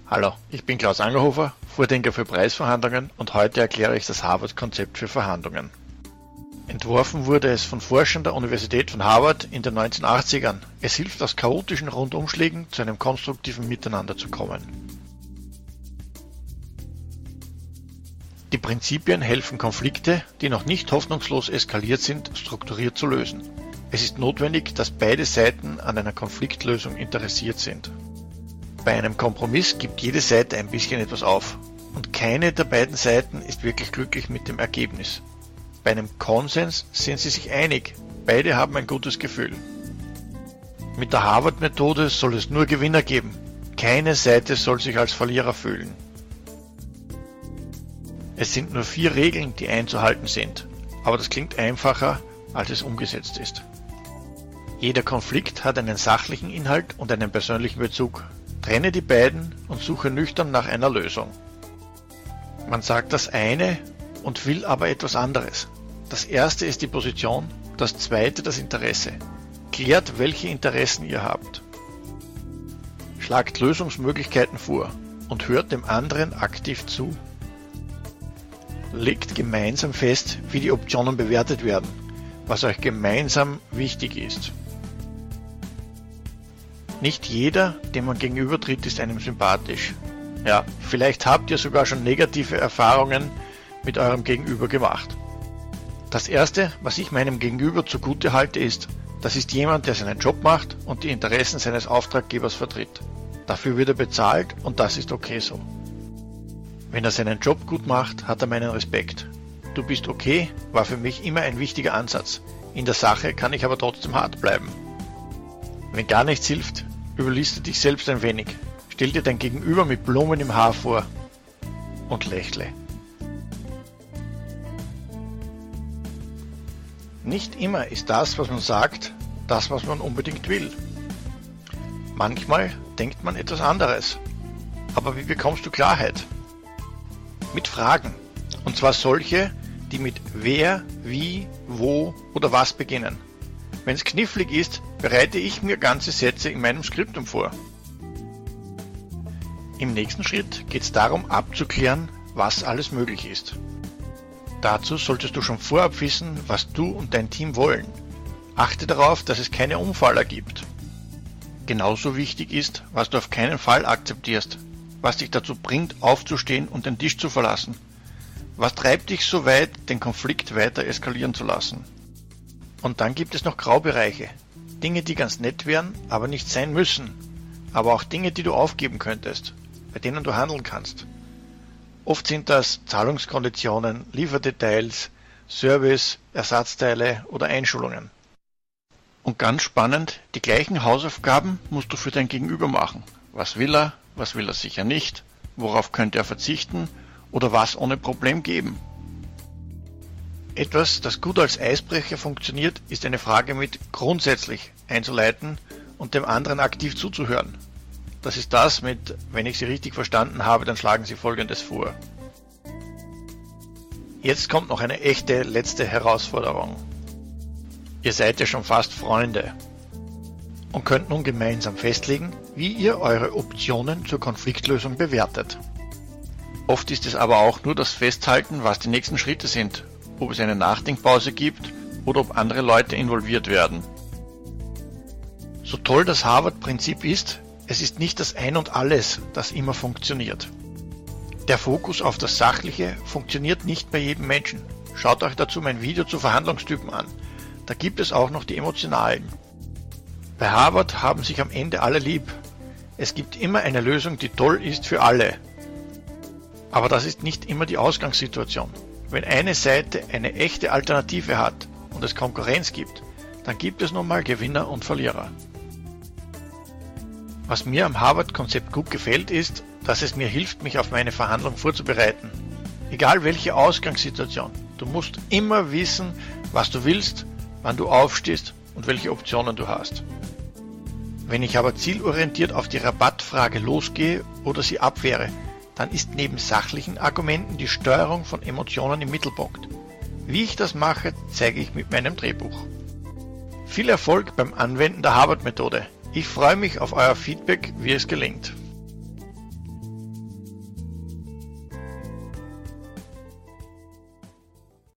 Hallo, ich bin Klaus Angerhofer, Vordenker für Preisverhandlungen und heute erkläre ich das Harvard-Konzept für Verhandlungen. Entworfen wurde es von Forschern der Universität von Harvard in den 1980ern. Es hilft aus chaotischen Rundumschlägen zu einem konstruktiven Miteinander zu kommen. Die Prinzipien helfen Konflikte, die noch nicht hoffnungslos eskaliert sind, strukturiert zu lösen. Es ist notwendig, dass beide Seiten an einer Konfliktlösung interessiert sind. Bei einem Kompromiss gibt jede Seite ein bisschen etwas auf und keine der beiden Seiten ist wirklich glücklich mit dem Ergebnis. Bei einem Konsens sind sie sich einig, beide haben ein gutes Gefühl. Mit der Harvard-Methode soll es nur Gewinner geben, keine Seite soll sich als Verlierer fühlen. Es sind nur 4 Regeln, die einzuhalten sind, aber das klingt einfacher, als es umgesetzt ist. Jeder Konflikt hat einen sachlichen Inhalt und einen persönlichen Bezug. Trenne die beiden und suche nüchtern nach einer Lösung. Man sagt das eine und will aber etwas anderes. Das erste ist die Position, das zweite das Interesse. Klärt, welche Interessen ihr habt. Schlagt Lösungsmöglichkeiten vor und hört dem anderen aktiv zu. Legt gemeinsam fest, wie die Optionen bewertet werden, was euch gemeinsam wichtig ist. Nicht jeder, dem man gegenübertritt, ist einem sympathisch. Ja, vielleicht habt ihr sogar schon negative Erfahrungen mit eurem Gegenüber gemacht. Das erste, was ich meinem Gegenüber zugute halte, ist, das ist jemand, der seinen Job macht und die Interessen seines Auftraggebers vertritt. Dafür wird er bezahlt und das ist okay so. Wenn er seinen Job gut macht, hat er meinen Respekt. Du bist okay, war für mich immer ein wichtiger Ansatz. In der Sache kann ich aber trotzdem hart bleiben. Wenn gar nichts hilft, überliste dich selbst ein wenig. Stell dir dein Gegenüber mit Blumen im Haar vor und lächle. Nicht immer ist das, was man sagt, das, was man unbedingt will. Manchmal denkt man etwas anderes. Aber wie bekommst du Klarheit? Mit Fragen. Und zwar solche, die mit wer, wie, wo oder was beginnen. Wenn es knifflig ist, bereite ich mir ganze Sätze in meinem Skriptum vor. Im nächsten Schritt geht es darum abzuklären, was alles möglich ist. Dazu solltest du schon vorab wissen, was du und dein Team wollen. Achte darauf, dass es keine Umfaller gibt. Genauso wichtig ist, was du auf keinen Fall akzeptierst, was dich dazu bringt, aufzustehen und den Tisch zu verlassen. Was treibt dich so weit, den Konflikt weiter eskalieren zu lassen? Und dann gibt es noch Graubereiche. Dinge, die ganz nett wären, aber nicht sein müssen. Aber auch Dinge, die du aufgeben könntest, bei denen du handeln kannst. Oft sind das Zahlungskonditionen, Lieferdetails, Service, Ersatzteile oder Einschulungen. Und ganz spannend, die gleichen Hausaufgaben musst du für dein Gegenüber machen. Was will er sicher nicht, worauf könnte er verzichten oder was ohne Problem geben. Etwas, das gut als Eisbrecher funktioniert, ist eine Frage mit grundsätzlich einzuleiten und dem anderen aktiv zuzuhören. Das ist das mit, wenn ich Sie richtig verstanden habe, dann schlagen Sie Folgendes vor. Jetzt kommt noch eine echte letzte Herausforderung. Ihr seid ja schon fast Freunde und könnt nun gemeinsam festlegen, wie ihr eure Optionen zur Konfliktlösung bewertet. Oft ist es aber auch nur das Festhalten, was die nächsten Schritte sind, ob es eine Nachdenkpause gibt oder ob andere Leute involviert werden. So toll das Harvard-Prinzip ist, es ist nicht das Ein und Alles, das immer funktioniert. Der Fokus auf das Sachliche funktioniert nicht bei jedem Menschen. Schaut euch dazu mein Video zu Verhandlungstypen an. Da gibt es auch noch die emotionalen. Bei Harvard haben sich am Ende alle lieb. Es gibt immer eine Lösung, die toll ist für alle. Aber das ist nicht immer die Ausgangssituation. Wenn eine Seite eine echte Alternative hat und es Konkurrenz gibt, dann gibt es nun mal Gewinner und Verlierer. Was mir am Harvard-Konzept gut gefällt, ist, dass es mir hilft, mich auf meine Verhandlung vorzubereiten. Egal welche Ausgangssituation, du musst immer wissen, was du willst, wann du aufstehst und welche Optionen du hast. Wenn ich aber zielorientiert auf die Rabattfrage losgehe oder sie abwehre, dann ist neben sachlichen Argumenten die Steuerung von Emotionen im Mittelpunkt. Wie ich das mache, zeige ich mit meinem Drehbuch. Viel Erfolg beim Anwenden der Harvard-Methode. Ich freue mich auf euer Feedback, wie es gelingt.